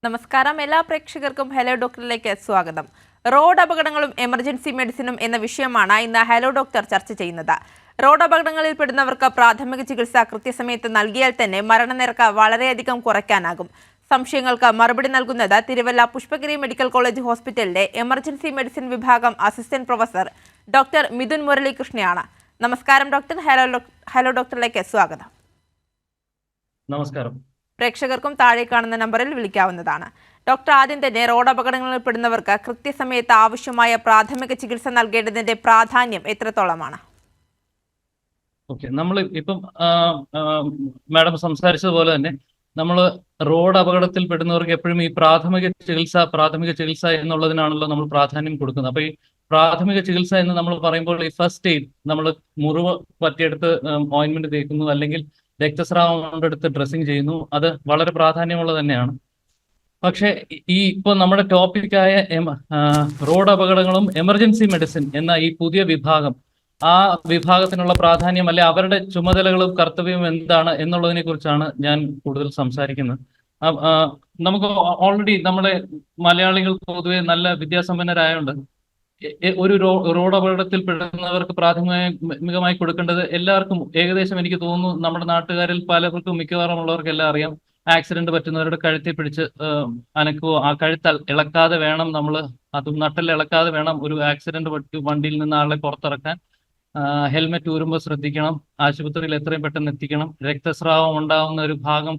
നമസ്കാരം. എല്ലാ പ്രേക്ഷകർക്കും ഹലോ ഡോക്ടറിലേക്ക് സ്വാഗതം. റോഡ് അപകടങ്ങളും എമർജൻസി മെഡിസിനും എന്ന വിഷയമാണ് ഇന്ന് ഹലോ ഡോക്ടർ ചർച്ച ചെയ്യുന്നത്. റോഡ് അപകടങ്ങളിൽ പെടുന്നവർക്ക് പ്രാഥമിക ചികിത്സ കൃത്യസമയത്ത് നൽകിയാൽ തന്നെ മരണനിരക്ക് വളരെയധികം കുറയ്ക്കാനാകും. സംശയങ്ങൾക്ക് മറുപടി നൽകുന്നത് തിരുവല്ല പുഷ്പഗിരി മെഡിക്കൽ കോളേജ് ഹോസ്പിറ്റലിലെ എമർജൻസി മെഡിസിൻ വിഭാഗം അസിസ്റ്റന്റ് പ്രൊഫസർ ഡോക്ടർ മിഥുൻ മുരളീകൃഷ്ണയാണ്. നമസ്കാരം ഡോക്ടർ. ഹലോ ഡോക്ടറിലേക്ക് സ്വാഗതം. നമസ്കാരം. പ്രേക്ഷകർക്കും താഴെ കാണുന്ന നമ്പറിൽ വിളിക്കാവുന്നതാണ്. ഡോക്ടർ, ആദ്യം തന്നെ റോഡ് അപകടങ്ങളിൽ പെടുന്നവർക്ക് കൃത്യസമയത്ത് ആവശ്യമായ പ്രാഥമിക ചികിത്സ നൽകേണ്ടതിന്റെ പ്രാധാന്യം എത്രത്തോളമാണ്? നമ്മൾ ഇപ്പം മാഡം സംസാരിച്ചതുപോലെ തന്നെ നമ്മൾ റോഡ് അപകടത്തിൽ പെടുന്നവർക്ക് എപ്പോഴും ഈ പ്രാഥമിക ചികിത്സ എന്നുള്ളതിനാണല്ലോ നമ്മൾ പ്രാധാന്യം കൊടുക്കുന്നത്. അപ്പൊ ഈ പ്രാഥമിക ചികിത്സ എന്ന് നമ്മൾ പറയുമ്പോൾ ഈ ഫസ്റ്റ് എയ്ഡ്, നമ്മൾ മുറിവ് പറ്റിയെടുത്ത് ഓയിൻമെന്റ് തേക്കുന്നു, അല്ലെങ്കിൽ രക്തസ്രാവം കൊണ്ടെടുത്ത് ഡ്രസ്സിങ് ചെയ്യുന്നു, അത് വളരെ പ്രാധാന്യമുള്ളത് തന്നെയാണ്. പക്ഷെ ഈ ഇപ്പോൾ നമ്മുടെ ടോപ്പിക്കായ റോഡ് അപകടങ്ങളും എമർജൻസി മെഡിസിൻ എന്ന ഈ പുതിയ വിഭാഗം, ആ വിഭാഗത്തിനുള്ള പ്രാധാന്യം അല്ലെ അവരുടെ ചുമതലകളും കർത്തവ്യവും എന്താണ് എന്നുള്ളതിനെ കുറിച്ചാണ് ഞാൻ കൂടുതൽ സംസാരിക്കുന്നത്. നമുക്ക് ഓൾറെഡി നമ്മുടെ മലയാളികൾ പൊതുവെ നല്ല വിദ്യാസമ്പന്നരായതുകൊണ്ട് ഒരു റോഡ് അപകടത്തിൽ പെടുന്നവർക്ക് പ്രാഥമികമായി കൊടുക്കേണ്ടത് എല്ലാവർക്കും ഏകദേശം, എനിക്ക് തോന്നുന്നു നമ്മുടെ നാട്ടുകാരിൽ പലർക്കും മിക്കവാറും ഉള്ളവർക്കെല്ലാം അറിയാം. ആക്സിഡന്റ് പറ്റുന്നവരുടെ കഴുത്തിൽ പിടിച്ച് അനക്കുവോ, ആ കഴുത്ത് ഇളക്കാതെ വേണം നമ്മൾ, അതും നട്ടൽ ഇളക്കാതെ വേണം ഒരു ആക്സിഡന്റ് വണ്ടിയിൽ നിന്ന് ആളെ പുറത്തിറക്കാൻ. ഹെൽമെറ്റ് ഊരുമ്പോൾ ശ്രദ്ധിക്കണം. ആശുപത്രിയിൽ എത്രയും പെട്ടെന്ന് എത്തിക്കണം. രക്തസ്രാവം ഉണ്ടാവുന്ന ഒരു ഭാഗം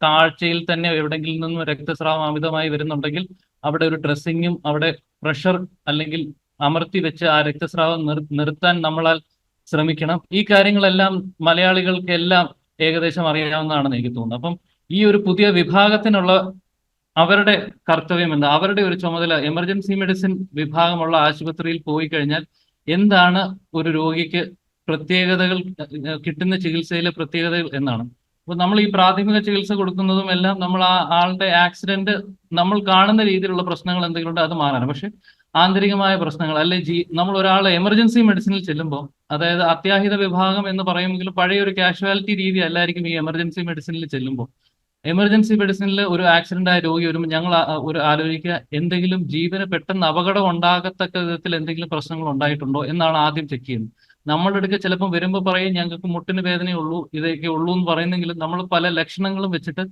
കാഴ്ചയിൽ തന്നെ എവിടെയെങ്കിലും നിന്നും രക്തസ്രാവം അമിതമായി വരുന്നുണ്ടെങ്കിൽ അവിടെ ഒരു ഡ്രസ്സിങ്ങും, അവിടെ പ്രഷർ അല്ലെങ്കിൽ അമർത്തി വെച്ച് ആ രക്തസ്രാവം നിർത്താൻ നമ്മളാൽ ശ്രമിക്കണം. ഈ കാര്യങ്ങളെല്ലാം മലയാളികൾക്കെല്ലാം ഏകദേശം അറിയാവുന്നതാണെന്ന് എനിക്ക് തോന്നുന്നു. അപ്പം ഈ ഒരു പുതിയ വിഭാഗത്തിനുള്ള അവരുടെ കർത്തവ്യം എന്താ, അവരുടെ ഒരു ചുമതല, എമർജൻസി മെഡിസിൻ വിഭാഗമുള്ള ആശുപത്രിയിൽ പോയി കഴിഞ്ഞാൽ എന്താണ് ഒരു രോഗിക്ക് പ്രത്യേകതകൾ, കിട്ടുന്ന ചികിത്സയിലെ പ്രത്യേകതകൾ എന്നാണ്. അപ്പൊ നമ്മൾ ഈ പ്രാഥമിക ചികിത്സ കൊടുക്കുന്നതും എല്ലാം നമ്മൾ ആ ആളുടെ ആക്സിഡന്റ്, നമ്മൾ കാണുന്ന രീതിയിലുള്ള പ്രശ്നങ്ങൾ എന്തെങ്കിലും ഉണ്ട് അത് മാറാനാണ്. പക്ഷെ ആന്തരികമായ പ്രശ്നങ്ങൾ അല്ലെ നമ്മൾ ഒരാളെ എമർജൻസി മെഡിസിനിൽ ചെല്ലുമ്പോൾ, അതായത് അത്യാഹിത വിഭാഗം എന്ന് പറയുമെങ്കിലും പഴയ ഒരു കാഷ്വാലിറ്റി രീതി അല്ലായിരിക്കും ഈ എമർജൻസി മെഡിസിനിൽ ചെല്ലുമ്പോൾ. എമർജൻസി മെഡിസിനിൽ ഒരു ആക്സിഡന്റ് ആയ രോഗി വരുമ്പോൾ ഞങ്ങൾ ഒരു ആലോചിക്കുക, എന്തെങ്കിലും ജീവന് പെട്ടെന്ന് അപകടം ഉണ്ടാകത്തക്ക വിധത്തിൽ എന്തെങ്കിലും പ്രശ്നങ്ങൾ ഉണ്ടായിട്ടുണ്ടോ എന്നാണ് ആദ്യം ചെക്ക് ചെയ്യുന്നത്. നമ്മളുടെ അടുക്ക് ചിലപ്പോൾ വരുമ്പോൾ പറയും ഞങ്ങൾക്ക് മുട്ടിന് വേദനയുള്ളൂ, ഇതൊക്കെ ഉള്ളൂ എന്ന് പറയുന്നെങ്കിലും നമ്മൾ പല ലക്ഷണങ്ങളും വെച്ചിട്ട്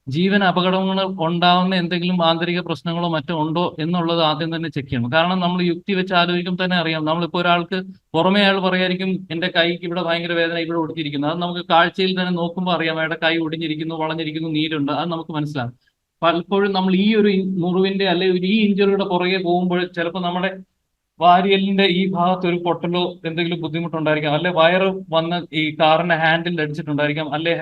ജീവൻ അപകടങ്ങൾ ഉണ്ടാവുന്ന എന്തെങ്കിലും ആന്തരിക പ്രശ്നങ്ങളോ മറ്റോ ഉണ്ടോ എന്നുള്ളത് ആദ്യം തന്നെ ചെക്ക് ചെയ്യണം. കാരണം നമ്മൾ യുക്തി വെച്ച് ആലോചിക്കുമ്പോൾ തന്നെ അറിയാം. നമ്മളിപ്പോൾ ഒരാൾക്ക് പുറമേ അയാൾ പറയായിരിക്കും എൻ്റെ കൈക്ക് ഇവിടെ ഭയങ്കര വേദന, ഇവിടെ ഒടിഞ്ഞിരിക്കുന്നു. അത് നമുക്ക് കാഴ്ചയിൽ തന്നെ നോക്കുമ്പോൾ അറിയാം അയാളുടെ കൈ ഒടിഞ്ഞിരിക്കുന്നു, വളഞ്ഞിരിക്കുന്നു, നീരുണ്ട്, അത് നമുക്ക് മനസ്സിലാകും. പലപ്പോഴും നമ്മൾ ഈ ഒരു മുറിവിന്റെ അല്ലെങ്കിൽ ഈ ഇഞ്ചുറിയുടെ പുറകെ പോകുമ്പോൾ ചിലപ്പോൾ നമ്മുടെ വാരിയലിന്റെ ഈ ഭാഗത്ത് ഒരു പൊട്ടലോ എന്തെങ്കിലും ബുദ്ധിമുട്ടുണ്ടായിരിക്കാം, അല്ലെ വയറ് വന്ന് ഈ കാറിന്റെ ഹാൻഡിൽ അടിച്ചിട്ടുണ്ടായിരിക്കാം, അല്ലെ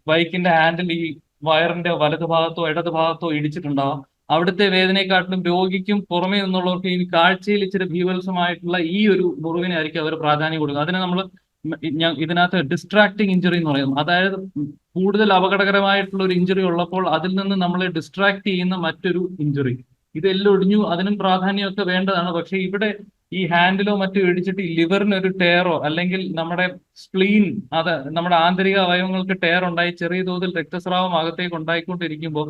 ബൈക്കിന്റെ ഹാൻഡിൽ ഈ വയറിന്റെ വലതു ഭാഗത്തോ ഇടതു ഭാഗത്തോ ഇടിച്ചിട്ടുണ്ടാവാം. അവിടുത്തെ വേദനയെക്കാട്ടിലും രോഗിക്കും പുറമേ നിന്നുള്ളവർക്ക് ഈ കാഴ്ചയിൽ ഇച്ചിരി ഭീവത്സമായിട്ടുള്ള ഈ ഒരു മുറിവിനായിരിക്കും അവർ പ്രാധാന്യം കൊടുക്കുക. അതിനെ നമ്മൾ ഇതിനകത്ത് ഡിസ്ട്രാക്ടിങ് ഇഞ്ചുറി എന്ന് പറയും. അതായത് കൂടുതൽ അപകടകരമായിട്ടുള്ള ഒരു ഇഞ്ചുറി ഉള്ളപ്പോൾ അതിൽ നിന്ന് നമ്മളെ ഡിസ്ട്രാക്ട് ചെയ്യുന്ന മറ്റൊരു ഇഞ്ചുറി. ഇതെല്ലാം ഒടിഞ്ഞു, അതിനും പ്രാധാന്യമൊക്കെ വേണ്ടതാണ്. പക്ഷെ ഇവിടെ ഈ ഹാൻഡിലോ മറ്റോ ഇടിച്ചിട്ട് ഈ ലിവറിന് ഒരു ടയറോ അല്ലെങ്കിൽ നമ്മുടെ സ്പ്ലീൻ, അത് നമ്മുടെ ആന്തരിക അവയവങ്ങൾക്ക് ടയർ ഉണ്ടായി ചെറിയ തോതിൽ രക്തസ്രാവം അകത്തേക്ക് ഉണ്ടായിക്കൊണ്ടിരിക്കുമ്പോൾ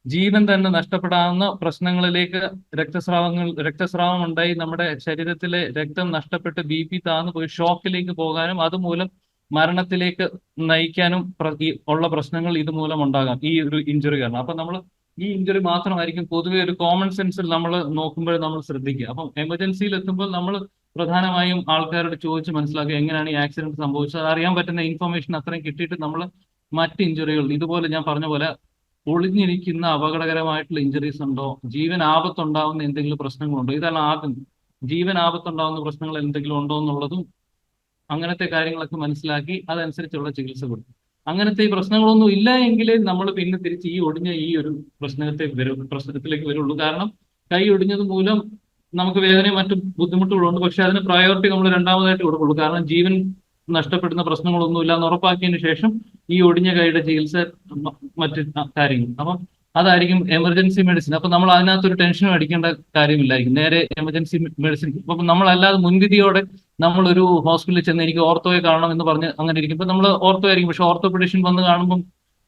ജീവൻ തന്നെ നഷ്ടപ്പെടാവുന്ന പ്രശ്നങ്ങളിലേക്ക് രക്തസ്രാവം ഉണ്ടായി നമ്മുടെ ശരീരത്തിലെ രക്തം നഷ്ടപ്പെട്ട് BP താന്നു പോയി ഷോക്കിലേക്ക് പോകാനും അതുമൂലം മരണത്തിലേക്ക് നയിക്കാനും ഉള്ള പ്രശ്നങ്ങൾ ഇതുമൂലം ഉണ്ടാകാം ഈ ഒരു ഇഞ്ചുറി കാരണം. അപ്പൊ നമ്മൾ ഈ ഇഞ്ചുറി മാത്രമായിരിക്കും പൊതുവെ ഒരു കോമൺ സെൻസിൽ നമ്മൾ നോക്കുമ്പോൾ നമ്മൾ ശ്രദ്ധിക്കുക. അപ്പം എമർജൻസിയിൽ എത്തുമ്പോൾ നമ്മൾ പ്രധാനമായും ആൾക്കാരോട് ചോദിച്ച് മനസ്സിലാക്കുക എങ്ങനെയാണ് ഈ ആക്സിഡന്റ് സംഭവിച്ചത്. അത് അറിയാൻ പറ്റുന്ന ഇൻഫർമേഷൻ അത്രയും കിട്ടിയിട്ട് നമ്മൾ മറ്റ് ഇഞ്ചുറികൾ, ഇതുപോലെ ഞാൻ പറഞ്ഞ പോലെ ഒളിഞ്ഞിരിക്കുന്ന അപകടകരമായിട്ടുള്ള ഇഞ്ചുറീസ് ഉണ്ടോ, ജീവൻ ആപത്തുണ്ടാവുന്ന എന്തെങ്കിലും പ്രശ്നങ്ങളുണ്ടോ, ഇതാണ് ആദ്യം. ജീവൻ ആപത്തുണ്ടാവുന്ന പ്രശ്നങ്ങൾ എന്തെങ്കിലും ഉണ്ടോ എന്നുള്ളതും അങ്ങനത്തെ കാര്യങ്ങളൊക്കെ മനസ്സിലാക്കി അതനുസരിച്ചുള്ള ചികിത്സ കൊടുക്കും. അങ്ങനത്തെ ഈ പ്രശ്നങ്ങളൊന്നും ഇല്ല എങ്കിൽ നമ്മൾ പിന്നെ തിരിച്ച് ഈ ഒടിഞ്ഞ ഈ ഒരു പ്രശ്നത്തിലേക്ക് വരുള്ളൂ. കാരണം കൈ ഒടിഞ്ഞത് മൂലം നമുക്ക് വേദനയും മറ്റു ബുദ്ധിമുട്ടുകളുണ്ട്. പക്ഷെ അതിന് പ്രയോറിറ്റി നമ്മൾ രണ്ടാമതായിട്ട് കൊടുക്കുള്ളൂ. കാരണം ജീവൻ നഷ്ടപ്പെടുന്ന പ്രശ്നങ്ങളൊന്നുമില്ല എന്ന് ഉറപ്പാക്കിയതിന് ശേഷം ഈ ഒടിഞ്ഞ കൈയുടെ ചികിത്സ, മറ്റു കാര്യങ്ങൾ. അപ്പം അതായിരിക്കും എമർജൻസി മെഡിസിൻ. അപ്പൊ നമ്മൾ അതിനകത്തൊരു ടെൻഷനും അടിക്കേണ്ട കാര്യമില്ലായിരിക്കും. നേരെ എമർജൻസി മെഡിസിൻ. അപ്പൊ നമ്മളല്ലാതെ മുൻവിധിയോടെ നമ്മളൊരു ഹോസ്പിറ്റലിൽ ചെന്ന് എനിക്ക് ഓർത്തോയെ കാണണം എന്ന് പറഞ്ഞ് അങ്ങനെ ഇരിക്കും. ഇപ്പൊ നമ്മൾ ഓർത്തോ ആയിരിക്കും, പക്ഷെ ഓർത്തോപെഡിഷ്യൻ വന്ന് കാണുമ്പോൾ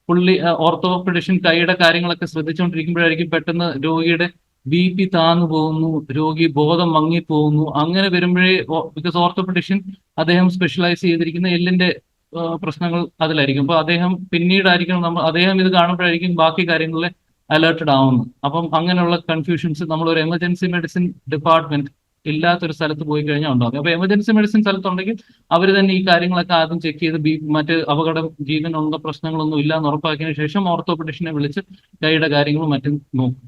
പുള്ളി ഓർത്തോപെഡിഷൻ കൈയുടെ കാര്യങ്ങളൊക്കെ ശ്രദ്ധിച്ചുകൊണ്ടിരിക്കുമ്പോഴായിരിക്കും പെട്ടെന്ന് രോഗിയുടെ BP താന്നു പോകുന്നു, രോഗി ബോധം മങ്ങിപ്പോകുന്നു. അങ്ങനെ വരുമ്പോഴേ ബിക്കോസ് ഓർത്തോപെഡിഷൻ അദ്ദേഹം സ്പെഷ്യലൈസ് ചെയ്തിരിക്കുന്ന എല്ലിന്റെ പ്രശ്നങ്ങൾ അതിലായിരിക്കും. അപ്പൊ അദ്ദേഹം പിന്നീടായിരിക്കും അദ്ദേഹം ഇത് കാണുമ്പോഴായിരിക്കും ബാക്കി കാര്യങ്ങളിൽ അലേർട്ടഡ് ആവുന്നു. അപ്പം അങ്ങനെയുള്ള കൺഫ്യൂഷൻസ് നമ്മൾ ഒരു എമർജൻസി മെഡിസിൻ ഡിപ്പാർട്ട്മെന്റ് ഇല്ലാത്തൊരു സ്ഥലത്ത് പോയി കഴിഞ്ഞാൽ ഉണ്ടാകും. അപ്പൊ എമർജൻസി മെഡിസിൻ സ്ഥലത്തുണ്ടെങ്കിൽ അവർ തന്നെ ഈ കാര്യങ്ങളൊക്കെ ആദ്യം ചെക്ക് ചെയ്ത് മറ്റ് അപകടം ജീവനുള്ള പ്രശ്നങ്ങളൊന്നും ഇല്ല എന്ന് ഉറപ്പാക്കിയതിനു ശേഷം ഓർത്തോപെഡിഷനെ വിളിച്ച് കൈയുടെ കാര്യങ്ങളും മറ്റും നോക്കും.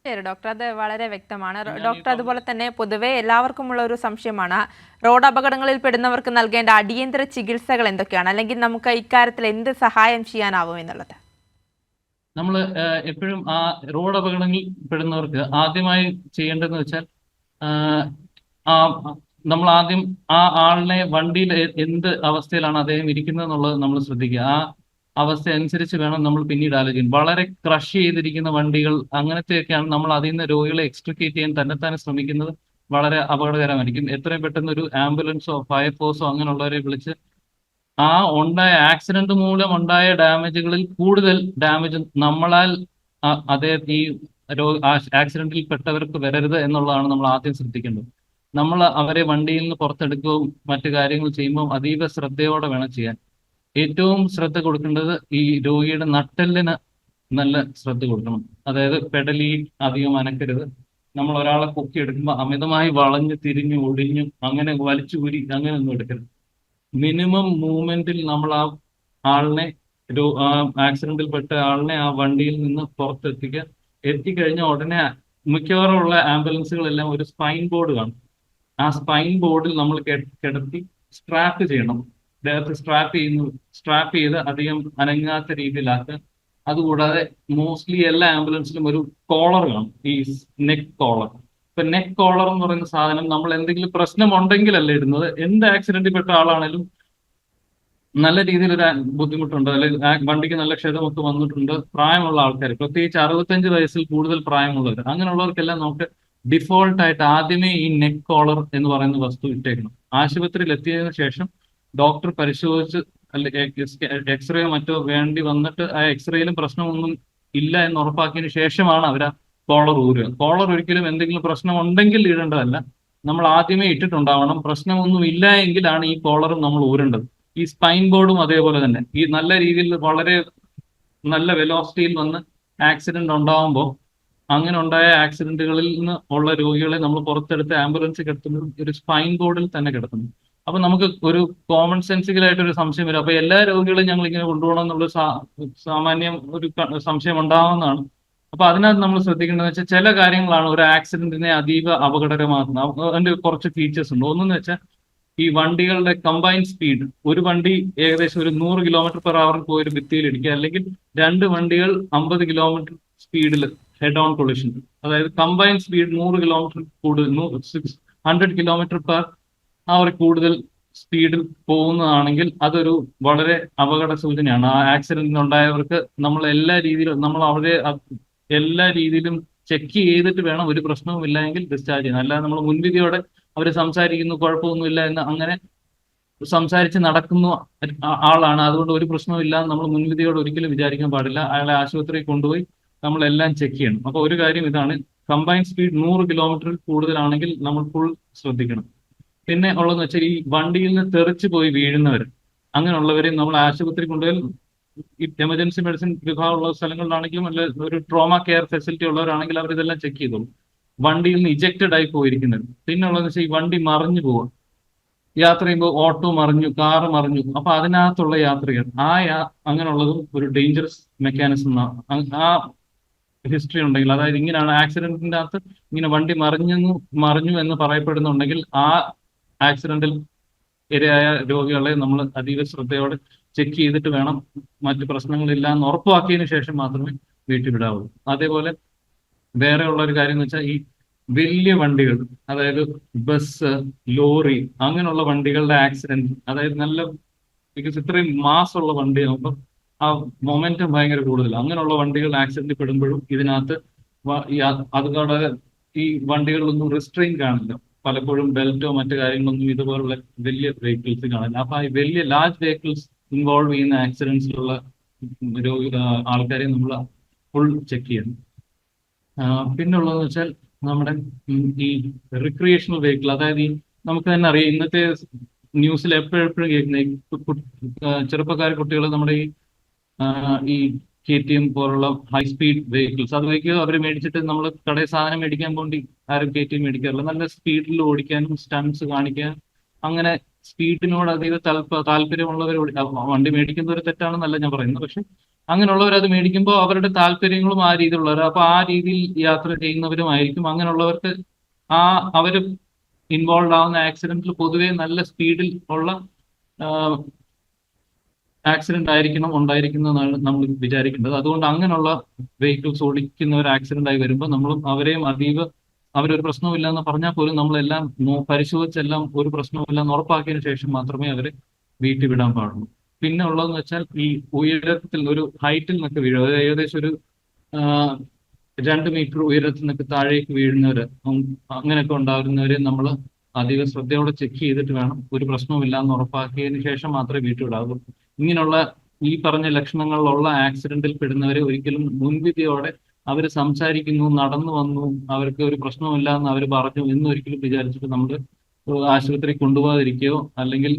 ശരി ഡോക്ടർ, അത് വളരെ വ്യക്തമാണ്. ഡോക്ടർ, അതുപോലെ തന്നെ പൊതുവെ എല്ലാവർക്കുമുള്ള ഒരു സംശയമാണ്, റോഡ് അപകടങ്ങളിൽ പെടുന്നവർക്ക് നൽകേണ്ട അടിയന്തര ചികിത്സകൾ എന്തൊക്കെയാണ്, അല്ലെങ്കിൽ നമുക്ക് ഇക്കാര്യത്തിൽ എന്ത് സഹായം ചെയ്യാനാവും എന്നുള്ളത്. നമ്മൾ എപ്പോഴും ആ റോഡ് അപകടങ്ങളിൽ പെടുന്നവർക്ക് ആദ്യമായി ചെയ്യേണ്ടതെന്ന് വെച്ചാൽ നമ്മൾ ആദ്യം ആ ആളിനെ വണ്ടിയിൽ എന്ത് അവസ്ഥയിലാണ് അദ്ദേഹം ഇരിക്കുന്നത് എന്നുള്ളത് നമ്മൾ ശ്രദ്ധിക്കുക. ആ അവസ്ഥ അനുസരിച്ച് വേണം നമ്മൾ പിന്നീട് ആലോചിക്കാൻ. വളരെ ക്രഷ് ചെയ്തിരിക്കുന്ന വണ്ടികൾ അങ്ങനത്തെയൊക്കെയാണ് നമ്മൾ അതിൽ നിന്ന് രോഗികളെ എക്സ്ട്രിക്കേറ്റ് ചെയ്യാൻ തന്നെത്താനെ ശ്രമിക്കുന്നത്. വളരെ അപകടകരമായിരിക്കും. എത്രയും പെട്ടെന്ന് ഒരു ആംബുലൻസോ ഫയർഫോഴ്സോ അങ്ങനെയുള്ളവരെ വിളിച്ച് ആ ഉണ്ടായ ആക്സിഡന്റ് മൂലം ഉണ്ടായ ഡാമേജുകളിൽ കൂടുതൽ ഡാമേജ് നമ്മളാൽ അതേ ഈ ആക്സിഡന്റിൽ പെട്ടവർക്ക് വരരുത് എന്നുള്ളതാണ് നമ്മൾ ആദ്യം ശ്രദ്ധിക്കേണ്ടത്. നമ്മൾ അവരെ വണ്ടിയിൽ നിന്ന് പുറത്തെടുക്കുകയും മറ്റു കാര്യങ്ങൾ ചെയ്യുമ്പോൾ അതീവ ശ്രദ്ധയോടെ വേണം ചെയ്യാൻ. ഏറ്റവും ശ്രദ്ധ കൊടുക്കേണ്ടത് ഈ രോഗിയുടെ നട്ടെല്ലിന് നല്ല ശ്രദ്ധ കൊടുക്കണം. അതായത് പെടലി അധികം അനക്കരുത്. നമ്മൾ ഒരാളെ പൊക്കിയെടുക്കുമ്പോൾ അമിതമായി വളഞ്ഞു തിരിഞ്ഞു ഒടിഞ്ഞു അങ്ങനെ വലിച്ചുകൂരി അങ്ങനെ ഒന്നും എടുക്കരുത്. മിനിമം മൂവ്മെന്റിൽ നമ്മൾ ആ ആളിനെ ആക്സിഡന്റിൽ പെട്ട ആളിനെ ആ വണ്ടിയിൽ നിന്ന് പുറത്തെത്തിക്കുക. എത്തിക്കഴിഞ്ഞ ഉടനെ മിക്കവാറും ഉള്ള ആംബുലൻസുകളെല്ലാം ഒരു സ്പൈൻ ബോർഡ് കാണും. ആ സ്പൈൻ ബോർഡിൽ നമ്മൾ കിടത്തി സ്ട്രാപ്പ് ചെയ്യണം. ദേഹത്ത് സ്ട്രാപ്പ് ചെയ്ത് അധികം അനങ്ങാത്ത രീതിയിലാക്കുക. അതുകൂടാതെ മോസ്റ്റ്ലി എല്ലാ ആംബുലൻസിലും ഒരു കോളർ കാണും, ഈ നെക്ക് കോളർ. ഇപ്പൊ നെക്ക് കോളർ എന്ന് പറയുന്ന സാധനം നമ്മൾ എന്തെങ്കിലും പ്രശ്നം ഉണ്ടെങ്കിലല്ല ഇടുന്നത്. എന്ത് ആക്സിഡന്റിൽ പെട്ട ആളാണെങ്കിലും നല്ല രീതിയിൽ ഒരു ബുദ്ധിമുട്ടുണ്ട്, അല്ലെങ്കിൽ വണ്ടിക്ക് നല്ല ക്ഷതമൊക്കെ വന്നിട്ടുണ്ട്, പ്രായമുള്ള ആൾക്കാർ, പ്രത്യേകിച്ച് 65 വയസ്സിൽ കൂടുതൽ പ്രായമുള്ളവർ, അങ്ങനെയുള്ളവർക്കെല്ലാം നമുക്ക് ഡിഫോൾട്ട് ആയിട്ട് ആദ്യമേ ഈ നെക്ക് കോളർ എന്ന് പറയുന്ന വസ്തു ഇട്ടേക്കണം. ആശുപത്രിയിൽ എത്തിയതിനു ശേഷം ഡോക്ടർ പരിശോധിച്ച് എക്സ്റേയോ മറ്റോ വേണ്ടി വന്നിട്ട് ആ എക്സ്റേയിലും പ്രശ്നമൊന്നും ഇല്ല എന്ന് ഉറപ്പാക്കിയതിനു ശേഷമാണ് അവർ ആ കോളർ ഊരുക. കോളർ ഒരിക്കലും എന്തെങ്കിലും പ്രശ്നം ഉണ്ടെങ്കിൽ ഇടേണ്ടതല്ല, നമ്മൾ ആദ്യമേ ഇട്ടിട്ടുണ്ടാവണം. പ്രശ്നമൊന്നും ഇല്ല എങ്കിലാണ് ഈ കോളറും നമ്മൾ ഊരേണ്ടത്. ഈ സ്പൈൻ ബോർഡും അതേപോലെ തന്നെ ഈ നല്ല രീതിയിൽ വളരെ നല്ല വെലോസിറ്റിയിൽ വന്ന് ആക്സിഡന്റ് ഉണ്ടാവുമ്പോൾ അങ്ങനെ ഉണ്ടായ ആക്സിഡന്റുകളിൽ നിന്ന് ഉള്ള രോഗികളെ നമ്മൾ പുറത്തെടുത്ത് ആംബുലൻസ് കിടത്തുന്നത് ഒരു സ്പൈൻ ബോർഡിൽ തന്നെ കിടത്തുന്നു. അപ്പൊ നമുക്ക് ഒരു കോമൺ സെൻസിക്കലായിട്ട് ഒരു സംശയം വരും. അപ്പൊ എല്ലാ രോഗികളെയും ഞങ്ങൾ ഇങ്ങനെ കൊണ്ടുപോകണം എന്നുള്ള സാമാന്യം ഒരു സംശയം ഉണ്ടാവുന്നതാണ്. അപ്പൊ അതിനകത്ത് നമ്മൾ ശ്രദ്ധിക്കേണ്ടതെന്ന് വെച്ചാൽ ചില കാര്യങ്ങളാണ് ഒരു ആക്സിഡന്റിനെ അതീവ അപകടകരമാക്കുന്നത്. അതിന്റെ കുറച്ച് ഫീച്ചേഴ്സ് ഉണ്ട്. ഒന്നെന്ന് വെച്ചാൽ ഈ വണ്ടികളുടെ കമ്പൈൻ സ്പീഡ്. ഒരു വണ്ടി ഏകദേശം ഒരു 100 km/h പോയി ഒരു ഭിത്തിയിൽ ഇടിക്കുക, അല്ലെങ്കിൽ രണ്ട് വണ്ടികൾ 50 km സ്പീഡിൽ ഹെഡ് ഓൺ കൊളിഷൻ, അതായത് കമ്പൈൻ സ്പീഡ് 100 km കൂടുതൽ 100 km/h കൂടുതൽ സ്പീഡിൽ പോകുന്നതാണെങ്കിൽ അതൊരു വളരെ അപകട സൂചനയാണ്. ആ ആക്സിഡന്റിന് ഉണ്ടായവർക്ക് നമ്മൾ എല്ലാ രീതിയിലും ചെക്ക് ചെയ്തിട്ട് വേണം, ഒരു പ്രശ്നവും ഇല്ല എങ്കിൽ ഡിസ്ചാർജ് ചെയ്യാൻ. അല്ലാതെ നമ്മൾ മുൻവിധിയോടെ അവർ സംസാരിക്കുന്നു കുഴപ്പമൊന്നുമില്ല എന്ന് അങ്ങനെ സംസാരിച്ച് നടക്കുന്ന ആളാണ്, അതുകൊണ്ട് ഒരു പ്രശ്നവും ഇല്ല എന്ന് നമ്മൾ മുൻവിധിയോട് ഒരിക്കലും വിചാരിക്കാൻ പാടില്ല. അയാളെ ആശുപത്രിയിൽ കൊണ്ടുപോയി നമ്മളെല്ലാം ചെക്ക് ചെയ്യണം. അപ്പോൾ ഒരു കാര്യം ഇതാണ്, കമ്പൈൻ സ്പീഡ് 100 km കൂടുതലാണെങ്കിൽ നമ്മൾ ഫുൾ ശ്രദ്ധിക്കണം. പിന്നെ ഉള്ളതെന്ന് വെച്ചാൽ ഈ വണ്ടിയിൽ നിന്ന് തെറിച്ച് പോയി വീഴുന്നവർ, അങ്ങനെയുള്ളവരെയും നമ്മൾ ആശുപത്രി കൊണ്ടുപോയി ഈ എമർജൻസി മെഡിസിൻ വിഭാഗമുള്ള സ്ഥലങ്ങളിലാണെങ്കിലും അല്ല ഒരു ട്രോമ കെയർ ഫെസിലിറ്റി ഉള്ളവരാണെങ്കിൽ അവർ ഇതെല്ലാം ചെക്ക് ചെയ്തോളും. വണ്ടിയിൽ നിന്ന് ഇജക്റ്റഡ് ആയി പോയിരിക്കുന്നത്. പിന്നെ ഉള്ളതെന്ന് വെച്ചാൽ ഈ വണ്ടി മറിഞ്ഞു പോവുക, യാത്ര ചെയ്യുമ്പോൾ ഓട്ടോ മറിഞ്ഞു, കാറ് മറിഞ്ഞു, അപ്പൊ അതിനകത്തുള്ള യാത്രികർ അങ്ങനെയുള്ളതും ഒരു ഡേഞ്ചറസ് മെക്കാനിസം. ആ ഹിസ്റ്ററി ഉണ്ടെങ്കിൽ, അതായത് ഇങ്ങനെയാണ് ആക്സിഡന്റിന്റെ അകത്ത് ഇങ്ങനെ വണ്ടി മറിഞ്ഞു എന്ന് പറയപ്പെടുന്നുണ്ടെങ്കിൽ ആ ആക്സിഡന്റിൽ ഇരയായ രോഗികളെ നമ്മൾ അതീവ ശ്രദ്ധയോടെ ചെക്ക് ചെയ്തിട്ട് വേണം, മറ്റു പ്രശ്നങ്ങളില്ല എന്ന് ഉറപ്പാക്കിയതിനു ശേഷം മാത്രമേ വീട്ടിൽ വിടാവുള്ളൂ. അതേപോലെ വേറെ ഉള്ള ഒരു കാര്യം എന്ന് വെച്ചാൽ ഈ വലിയ വണ്ടികൾ, അതായത് ബസ്, ലോറി, അങ്ങനെയുള്ള വണ്ടികളുടെ ആക്സിഡന്റ്, അതായത് നല്ല ബിക്കോസ് ഇത്രയും മാസ് ഉള്ള വണ്ടിയാകുമ്പോൾ ആ മൊമെന്റം ഭയങ്കര കൂടുതലാണ്. അങ്ങനെയുള്ള വണ്ടികൾ ആക്സിഡന്റ് പെടുമ്പോഴും ഇതിനകത്ത് അതുകൂടാതെ ഈ വണ്ടികളിലൊന്നും റിസ്ട്രെയിൻ കാണില്ല. പലപ്പോഴും ബെൽറ്റോ മറ്റു കാര്യങ്ങളൊന്നും ഇതുപോലുള്ള വലിയ വെഹിക്കിൾസ് കാണില്ല. അപ്പൊ ഈ വലിയ ലാർജ് വെഹിക്കിൾസ് ഇൻവോൾവ് ചെയ്യുന്ന ആക്സിഡൻസിലുള്ള ആൾക്കാരെ നമ്മൾ ഫുൾ ചെക്ക് ചെയ്യണം. പിന്നെ ഉള്ളതെന്ന് വെച്ചാൽ നമ്മുടെ ഈ റിക്രിയേഷണൽ വെഹിക്കിൾ, അതായത് ഈ നമുക്ക് തന്നെ അറിയാം, ഇന്നത്തെ ന്യൂസിൽ എപ്പോഴെപ്പോഴും കേൾക്കുന്ന ചെറുപ്പക്കാർ കുട്ടികൾ നമ്മുടെ ഈ KTM പോലുള്ള ഹൈ സ്പീഡ് വെഹിക്കിൾസ് അത് വയ്ക്കുക. അവർ മേടിച്ചിട്ട് നമ്മൾ കടയിൽ സാധനം മേടിക്കാൻ പോണ്ടി ആരും KTM മേടിക്കാറില്ല. നല്ല സ്പീഡിൽ ഓടിക്കാനും സ്റ്റൺസ് കാണിക്കാനും അങ്ങനെ സ്പീഡിനോട് അധികം താല്പര്യമുള്ളവർ വണ്ടി മേടിക്കുന്നവർ തെറ്റാണെന്നല്ല ഞാൻ പറയുന്നത്. പക്ഷെ അങ്ങനെയുള്ളവർ അത് മേടിക്കുമ്പോൾ അവരുടെ താല്പര്യങ്ങളും ആ രീതിയിലുള്ളവർ, അപ്പൊ ആ രീതിയിൽ യാത്ര ചെയ്യുന്നവരുമായിരിക്കും. അങ്ങനെയുള്ളവർക്ക് അവർ ഇൻവോൾവ് ആവുന്ന ആക്സിഡന്റിൽ പൊതുവെ നല്ല സ്പീഡിൽ ഉള്ള ആക്സിഡന്റ് ഉണ്ടായിരിക്കുന്നതാണ് നമ്മൾ വിചാരിക്കേണ്ടത്. അതുകൊണ്ട് അങ്ങനെയുള്ള വെഹിക്കിൾസ് ഓടിക്കുന്ന ഒരു ആക്സിഡന്റ് ആയി വരുമ്പോൾ നമ്മളും അവരെയും അവരൊരു പ്രശ്നമില്ല എന്ന് പറഞ്ഞാൽ പോലും നമ്മളെല്ലാം പരിശോധിച്ചെല്ലാം ഒരു പ്രശ്നമില്ല എന്ന് ഉറപ്പാക്കിയതിനു ശേഷം മാത്രമേ അവരെ വീട്ടിൽ വിടാൻ പാടുള്ളൂ. പിന്നെ ഉള്ളതെന്ന് വെച്ചാൽ ഈ ഉയരത്തിൽ ഒരു ഹൈറ്റിൽ നിന്നൊക്കെ വീഴും, അതായത് ഏകദേശം ഒരു 2 മീറ്റർ ഉയരത്തിൽ നിന്നൊക്കെ താഴേക്ക് വീഴുന്നവര്, അങ്ങനെയൊക്കെ ഉണ്ടാകുന്നവരെ നമ്മൾ അധിക ശ്രദ്ധയോടെ ചെക്ക് ചെയ്തിട്ട് വേണം, ഒരു പ്രശ്നവുമില്ല എന്ന് ഉറപ്പാക്കിയതിനു ശേഷം മാത്രമേ വീട്ടിൽ വിടാവൂ. ഇങ്ങനെയുള്ള ഈ പറഞ്ഞ ലക്ഷണങ്ങളിലുള്ള ആക്സിഡന്റിൽ പെടുന്നവരെ ഒരിക്കലും മുൻവിധിയോടെ അവർ സംസാരിക്കുന്നു, നടന്നു വന്നു, അവർക്ക് ഒരു പ്രശ്നമില്ല എന്ന് അവർ പറഞ്ഞു എന്നൊരിക്കലും വിചാരിച്ചിട്ട് നമ്മൾ ആശുപത്രി കൊണ്ടുപോകാതിരിക്കുകയോ അല്ലെങ്കിൽ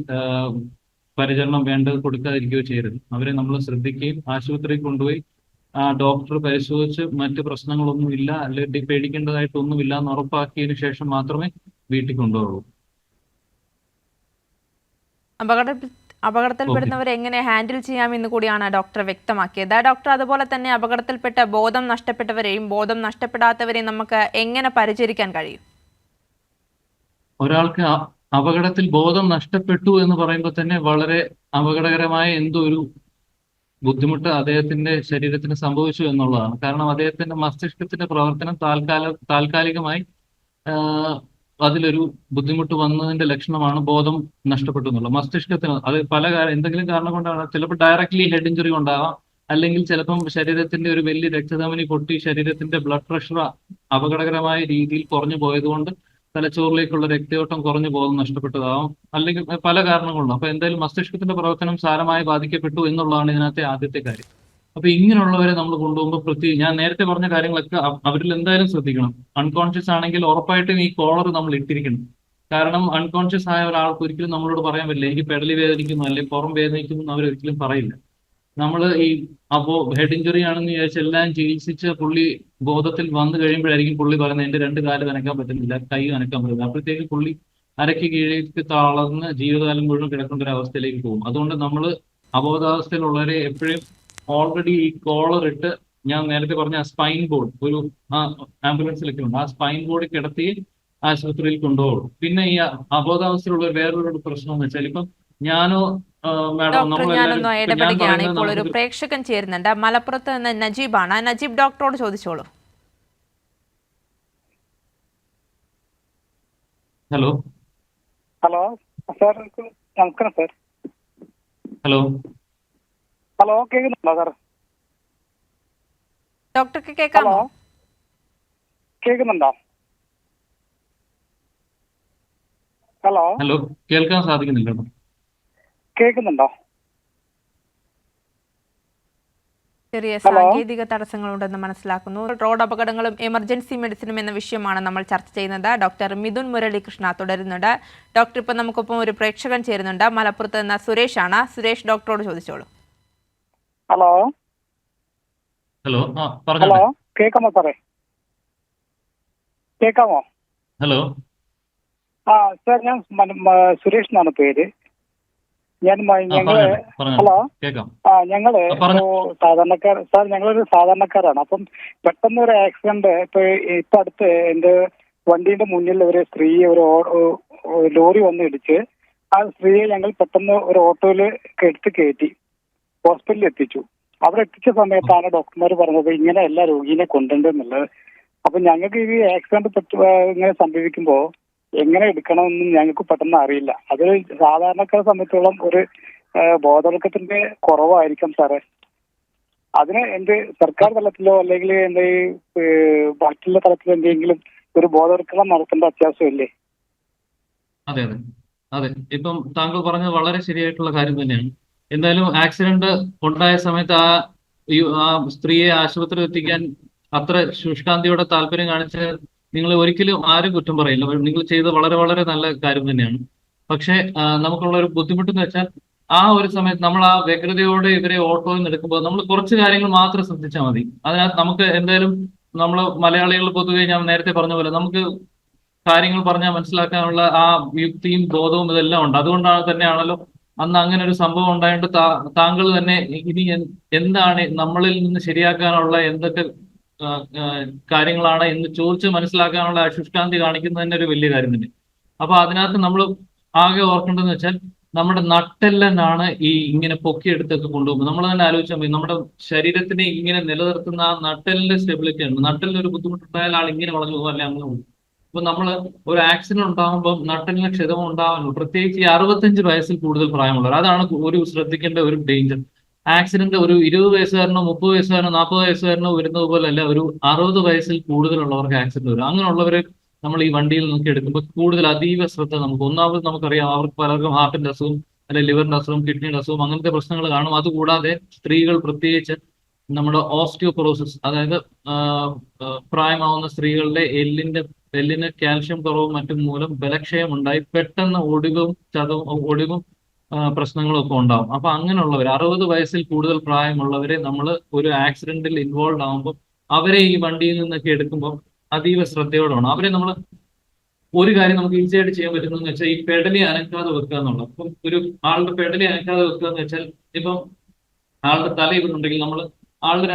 പരിചരണം വേണ്ടത് കൊടുക്കാതിരിക്കുകയോ ചെയ്യരുത്. അവരെ നമ്മൾ ശ്രദ്ധിക്കുകയും ആശുപത്രിയിൽ കൊണ്ടുപോയി ഡോക്ടർ പരിശോധിച്ച് മറ്റ് പ്രശ്നങ്ങളൊന്നും ഇല്ല അല്ലെങ്കിൽ പേടിക്കേണ്ടതായിട്ടൊന്നുമില്ല എന്ന് ഉറപ്പാക്കിയതിനു ശേഷം മാത്രമേ വീട്ടിൽ കൊണ്ടുപോകുള്ളൂ. അപകടത്തിൽപ്പെടുന്നവരെ എങ്ങനെ ഹാൻഡിൽ ചെയ്യാമെന്ന് കൂടിയാണ് ഡോക്ടർ വ്യക്തമാക്കിയത്. ഡോക്ടർ, അതുപോലെ തന്നെ അപകടത്തിൽപ്പെട്ട ബോധം നഷ്ടപ്പെട്ടവരെയും ബോധം നഷ്ടപ്പെടാത്തവരെയും നമുക്ക് എങ്ങനെ പരിചരിക്കാൻ കഴിയും? ഒരാൾക്ക് അപകടത്തിൽ ബോധം നഷ്ടപ്പെട്ടു എന്ന് പറയുമ്പോൾ തന്നെ വളരെ അപകടകരമായ എന്തോ ഒരു ബുദ്ധിമുട്ട് അദ്ദേഹത്തിന്റെ ശരീരത്തിന് സംഭവിച്ചു എന്നുള്ളതാണ്. കാരണം അദ്ദേഹത്തിന്റെ മസ്തിഷ്കത്തിന്റെ പ്രവർത്തനം താൽക്കാലികമായി അതിലൊരു ബുദ്ധിമുട്ട് വന്നതിന്റെ ലക്ഷണമാണ് ബോധം നഷ്ടപ്പെട്ടു എന്നുള്ളത്. മസ്തിഷ്കത്തിന് അത് എന്തെങ്കിലും കാരണം കൊണ്ടാണ്. ചിലപ്പോൾ ഡയറക്ട്ലി ഹെഡ് ഇഞ്ചുറി ഉണ്ടാവാം, അല്ലെങ്കിൽ ചിലപ്പം ശരീരത്തിന്റെ ഒരു വലിയ രക്തധമനി പൊട്ടി ശരീരത്തിന്റെ ബ്ലഡ് പ്രഷർ അപകടകരമായ രീതിയിൽ കുറഞ്ഞു പോയതുകൊണ്ട് തലച്ചോറിലേക്കുള്ള രക്തയോട്ടം കുറഞ്ഞു ബോധം നഷ്ടപ്പെട്ടതാവും, അല്ലെങ്കിൽ പല കാരണങ്ങളുണ്ട്. അപ്പൊ എന്തായാലും മസ്തിഷ്കത്തിന്റെ പ്രവർത്തനം സാരമായി ബാധിക്കപ്പെട്ടു എന്നുള്ളതാണ് ഇതിനകത്തെ ആദ്യത്തെ കാര്യം. അപ്പൊ ഇങ്ങനെയുള്ളവരെ നമ്മൾ കൊണ്ടുപോകുമ്പോൾ ഞാൻ നേരത്തെ പറഞ്ഞ കാര്യങ്ങളൊക്കെ അവരിൽ എന്തായാലും ശ്രദ്ധിക്കണം. അൺകോൺഷ്യസ് ആണെങ്കിൽ ഉറപ്പായിട്ടും ഈ കോളർ നമ്മൾ ഇട്ടിരിക്കണം. കാരണം അൺകോൺഷ്യസ് ആയ ഒരാൾക്ക് ഒരിക്കലും നമ്മളോട് പറയാൻ പറ്റില്ല എനിക്ക് പെടലി വേദനിക്കുന്നു അല്ലെങ്കിൽ പുറം വേദനിക്കുന്നു എന്ന് അവരൊരിക്കലും പറയില്ല. നമ്മൾ ഹെഡ് ഇഞ്ചുറി ആണെന്ന് വിചാരിച്ച് എല്ലാം ചികിത്സിച്ച് പുള്ളി ബോധത്തിൽ വന്നു കഴിയുമ്പോഴായിരിക്കും പുള്ളി പറയുന്നത് എന്റെ 2 കാല് അനക്കാൻ പറ്റുന്നില്ല, കൈ അനക്കാൻ പറ്റുന്നില്ല. അപ്പോഴത്തേക്ക് പുള്ളി അരയ്ക്ക് കീഴേക്ക് തളർന്ന് ജീവിതകാലം മുഴുവൻ കിടക്കേണ്ട ഒരു അവസ്ഥയിലേക്ക് പോകും. അതുകൊണ്ട് നമ്മൾ അബോധാവസ്ഥയിലുള്ളവരെ എപ്പോഴും ഓൾറെഡി ഈ കോളർ ഇട്ട്, ഞാൻ നേരത്തെ പറഞ്ഞ സ്പൈൻ ബോർഡ് ഒരു ആംബുലൻസിലൊക്കെ ഉണ്ട്, ആ സ്പൈൻ ബോർഡ് കിടത്തി ആശുപത്രിയിൽ കൊണ്ടുപോകും. പിന്നെ ഈ അബോധാവസ്ഥയിലുള്ള വേറൊരു പ്രശ്നം എന്ന് വെച്ചാൽ, ഇപ്പം ഞാനോ ഡോക്ടർ, ഞാനൊന്ന് ഇടപെടുകയാണ്. ഇപ്പോൾ ഒരു പ്രേക്ഷകൻ ചേരുന്നുണ്ട്, മലപ്പുറത്ത് നിന്ന് നജീബാണ്. നജീബ് ഡോക്ടറോട് ചോദിച്ചോളൂ. ഹലോ ഹലോ സാർ, നമസ്കാരം സാർ. ഹലോ ഹലോ, കേൾക്കുന്നുണ്ടോ സാർ? ഡോക്ടർക്ക് കേൾക്കാമോ? കേൾക്കുന്നുണ്ടോ? ഹലോ ഹലോ കേൾക്കാൻ സാധിക്കുന്നില്ല. കേൾക്കുന്നുണ്ടോ? ചെറിയ സാങ്കേതിക തടസ്സങ്ങളുണ്ടെന്ന് മനസ്സിലാക്കുന്നു. റോഡ് അപകടങ്ങളും എമർജൻസി മെഡിസിനും എന്ന വിഷയമാണ് നമ്മൾ ചർച്ച ചെയ്യുന്നത്. ഡോക്ടർ മിഥുൻ മുരളീകൃഷ്ണ തുടരുന്നുണ്ട്. ഡോക്ടർ, ഇപ്പം നമുക്കൊപ്പം ഒരു പ്രേക്ഷകൻ ചേരുന്നുണ്ട്, മലപ്പുറത്ത് നിന്ന് സുരേഷ് ആണ്. സുരേഷ് ഡോക്ടറോട് ചോദിച്ചോളൂ. ഹലോ ഹലോ ഹലോ, കേൾക്കാമോ സാറേ? കേൾക്കാമോ? ഹലോ സാർ, ഞാൻ സുരേഷ് എന്നാണ് പേര്. ഞങ്ങള് ഞങ്ങളൊരു സാധാരണക്കാരാണ്. അപ്പം പെട്ടെന്ന് ഒരു ആക്സിഡന്റ് ഇപ്പൊ അടുത്ത് എന്റെ വണ്ടീന്റെ മുന്നിൽ ഒരു സ്ത്രീയെ ഒരു ലോറി വന്ന് ഇടിച്ച് ആ സ്ത്രീയെ ഞങ്ങൾ പെട്ടെന്ന് ഒരു ഓട്ടോയിൽ എടുത്ത് കയറ്റി ഹോസ്പിറ്റലിൽ എത്തിച്ചു. അവിടെ എത്തിച്ച സമയത്താണ് ഡോക്ടർമാർ പറഞ്ഞത് ഇങ്ങനെ എല്ലാ രോഗീനെ കൊണ്ടുണ്ടെന്നുള്ളത്. അപ്പൊ ഞങ്ങൾക്ക് ഈ ആക്സിഡന്റ് ഇങ്ങനെ സംഭവിക്കുമ്പോൾ എങ്ങനെ എടുക്കണമെന്നും ഞങ്ങൾക്ക് പെട്ടെന്ന് അറിയില്ല. അത് സാധാരണക്കാരെ സംബന്ധിച്ചോളം ഒരു ബോധവൽക്കരണത്തിന്റെ കുറവായിരിക്കും സാറേ. അതിന് സർക്കാർ തലത്തിലോ അല്ലെങ്കിൽ മറ്റുള്ള തലത്തിലോ എന്തെങ്കിലും ഒരു ബോധവൽക്കരണം നടത്തേണ്ട അത്യാവശ്യമില്ലേ? അതെ അതെ അതെ ഇപ്പം താങ്കൾ പറഞ്ഞത് വളരെ ശരിയായിട്ടുള്ള കാര്യം തന്നെയാണ്. എന്തായാലും ആക്സിഡന്റ് ഉണ്ടായ സമയത്ത് ആ സ്ത്രീയെ ആശുപത്രിയിൽ എത്തിക്കാൻ അത്ര ശുഷ്കാന്തിയോടെ താല്പര്യം കാണിച്ച നിങ്ങൾ ഒരിക്കലും ആരും കുറ്റം പറയില്ല. നിങ്ങൾ ചെയ്ത വളരെ വളരെ നല്ല കാര്യം തന്നെയാണ്. പക്ഷെ നമുക്കുള്ള ഒരു ബുദ്ധിമുട്ടെന്ന് വെച്ചാൽ ആ ഒരു സമയത്ത് നമ്മൾ ആ വ്യഗ്രതയോടെ ഇവരെ ഓട്ടോയിൽ നിന്ന് എടുക്കുമ്പോൾ നമ്മൾ കുറച്ച് കാര്യങ്ങൾ മാത്രം ശ്രദ്ധിച്ചാൽ മതി. അതിനകത്ത് നമുക്ക് എന്തായാലും നമ്മൾ മലയാളികൾ പൊതുവെ ഞാൻ നേരത്തെ പറഞ്ഞ പോലെ നമുക്ക് കാര്യങ്ങൾ പറഞ്ഞാൽ മനസ്സിലാക്കാനുള്ള ആ യുക്തിയും ബോധവും ഇതെല്ലാം ഉണ്ട്. അതുകൊണ്ടാണ് തന്നെയാണല്ലോ അന്ന് അങ്ങനെ ഒരു സംഭവം ഉണ്ടായിട്ട് താങ്കൾ തന്നെ ഇനി എന്താണ് നമ്മളിൽ നിന്ന് ശരിയാക്കാനുള്ള എന്തൊക്കെ കാര്യങ്ങളാണ് എന്ന് ചോദിച്ച് മനസ്സിലാക്കാനുള്ള ശുഷ്കാന്തി കാണിക്കുന്നത് തന്നെ ഒരു വലിയ കാര്യം തന്നെ. അപ്പൊ അതിനകത്ത് നമ്മൾ ആകെ ഓർക്കേണ്ടതെന്ന് വെച്ചാൽ നമ്മുടെ നട്ടെല്ലാണ് ഈ ഇങ്ങനെ പൊക്കിയെടുത്തൊക്കെ കൊണ്ടുപോകുമ്പോൾ നമ്മൾ തന്നെ ആലോചിച്ചാൽ മതി. നമ്മുടെ ശരീരത്തിനെ ഇങ്ങനെ നിലനിർത്തുന്ന ആ നട്ടെല്ലിന്റെ സ്റ്റെബിലിറ്റി ആണ്. നട്ടെല്ലിന് ഒരു ബുദ്ധിമുട്ടുണ്ടായാൽ ആൾ ഇങ്ങനെ വളഞ്ഞു പോകും, അല്ലെ അങ്ങനെ പോകും. അപ്പൊ നമ്മൾ ഒരു ആക്സിഡന്റ് ഉണ്ടാകുമ്പോൾ നട്ടെല്ലിന് ക്ഷതം ഉണ്ടാവാനുള്ളൂ. പ്രത്യേകിച്ച് ഈ 65 വയസ്സിൽ കൂടുതൽ പ്രായമുള്ളവർ, അതാണ് ഒരു ശ്രദ്ധിക്കേണ്ട ഒരു ഡേഞ്ചർ. ആക്സിഡന്റ് ഒരു 20 വയസ്സുകാരനോ 30 വയസ്സുകാരനോ 40 വയസ്സുകാരനോ വരുന്നത് പോലെ അല്ല, ഒരു 60 വയസ്സിൽ കൂടുതലുള്ളവർക്ക് ആക്സിഡന്റ് വരും. അങ്ങനെയുള്ളവരെ നമ്മൾ ഈ വണ്ടിയിൽ നോക്കി എടുക്കുമ്പോൾ കൂടുതൽ അതീവ ശ്രദ്ധ നമുക്ക് ഒന്നാമത് നമുക്കറിയാം അവർക്ക് പലർക്കും ഹാർട്ടിന്റെ അസുഖം അല്ലെങ്കിൽ ലിവറിന്റെ അസുഖം കിഡ്നിയുടെ അസുഖം അങ്ങനത്തെ പ്രശ്നങ്ങൾ കാണും. അതുകൂടാതെ സ്ത്രീകൾ പ്രത്യേകിച്ച് നമ്മുടെ ഓസ്റ്റിയോപൊറോസിസ്, അതായത് പ്രായമാവുന്ന സ്ത്രീകളുടെ എല്ലിന് കാൽഷ്യം കുറവും മറ്റും മൂലം ബലക്ഷയം ഉണ്ടായി പെട്ടെന്ന് ഒടിവും പ്രശ്നങ്ങളും ഒക്കെ ഉണ്ടാവും. അപ്പൊ അങ്ങനെയുള്ളവർ 60 വയസ്സിൽ കൂടുതൽ പ്രായമുള്ളവരെ നമ്മൾ ഒരു ആക്സിഡന്റിൽ ഇൻവോൾവ് ആകുമ്പോൾ അവരെ ഈ വണ്ടിയിൽ നിന്നൊക്കെ എടുക്കുമ്പോൾ അതീവ ശ്രദ്ധയോടാണ് അവരെ നമ്മൾ ഒരു കാര്യം നമുക്ക് ഈസി ആയിട്ട് ചെയ്യാൻ പറ്റുന്നതെന്ന് വെച്ചാൽ ഈ പെഡലി അനക്കാതെ വെക്കുക എന്നുള്ളത്. അപ്പം ഒരു ആളുടെ പെഡലി അനക്കാതെ വെക്കുക എന്ന് വെച്ചാൽ ഇപ്പം ആളുടെ തല ഇവിടെ ഉണ്ടെങ്കിൽ നമ്മൾ ആളുടെ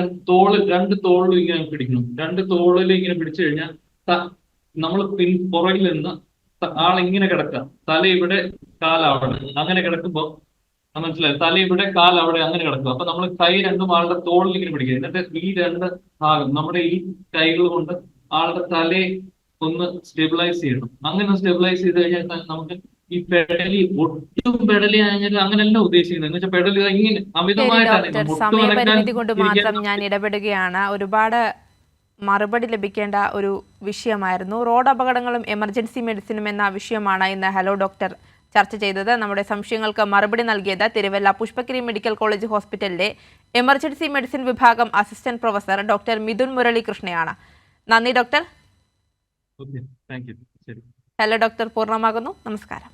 രണ്ട് തോളിലും ഇങ്ങനെ പിടിക്കണം. രണ്ട് തോളിലും ഇങ്ങനെ പിടിച്ചു കഴിഞ്ഞാൽ നമ്മൾ പുറകിൽ നിന്ന് ആളിങ്ങനെ കിടക്കുക, തല ഇവിടെ കാലവിടെ അങ്ങനെ കിടക്കുമ്പോൾ മനസ്സിലായി, തല ഇവിടെ കാലവിടെ അങ്ങനെ കിടക്കുക. അപ്പൊ നമ്മൾ കൈ രണ്ടും ആളുടെ തോളിൽ ഇങ്ങനെ പിടിക്കുക. എന്നിട്ട് ഈ രണ്ട് ഭാഗം നമ്മുടെ ഈ കൈകൾ കൊണ്ട് ആളുടെ തലയെ ഒന്ന് സ്റ്റെബിലൈസ് ചെയ്യണം. അങ്ങനെ സ്റ്റെബിലൈസ് ചെയ്ത് കഴിഞ്ഞാൽ നമുക്ക് ഈ പെഡലി ഒട്ടും പെഡലി ആണെങ്കിൽ അങ്ങനെയല്ല ഉദ്ദേശിക്കുന്നത്. എന്ന് വെച്ചാൽ പെഡലി ഇങ്ങനെ ഡോക്ടർ, സമയപരിമിതി കൊണ്ട് മാത്രം ഞാൻ ഇടപെടുകയാണ്. ഒരുപാട് മറുപടി ലഭിക്കേണ്ട ഒരു വിഷയമായിരുന്നു. റോഡ് അപകടങ്ങളും എമർജൻസി മെഡിസിനും എന്ന വിഷയമാണ് ഇന്ന് ഹലോ ഡോക്ടർ ചർച്ച ചെയ്തത്. നമ്മുടെ സംശയങ്ങൾക്ക് മറുപടി നൽകിയത് തിരുവല്ല പുഷ്പഗിരി മെഡിക്കൽ കോളേജ് ഹോസ്പിറ്റലിലെ എമർജൻസി മെഡിസിൻ വിഭാഗം അസിസ്റ്റന്റ് പ്രൊഫസർ ഡോക്ടർ മിഥുൻ മുരളീകൃഷ്ണയാണ്. നന്ദി doctor. Thank you. Hello doctor പൂർണ്ണമാകുന്നു. നമസ്കാരം.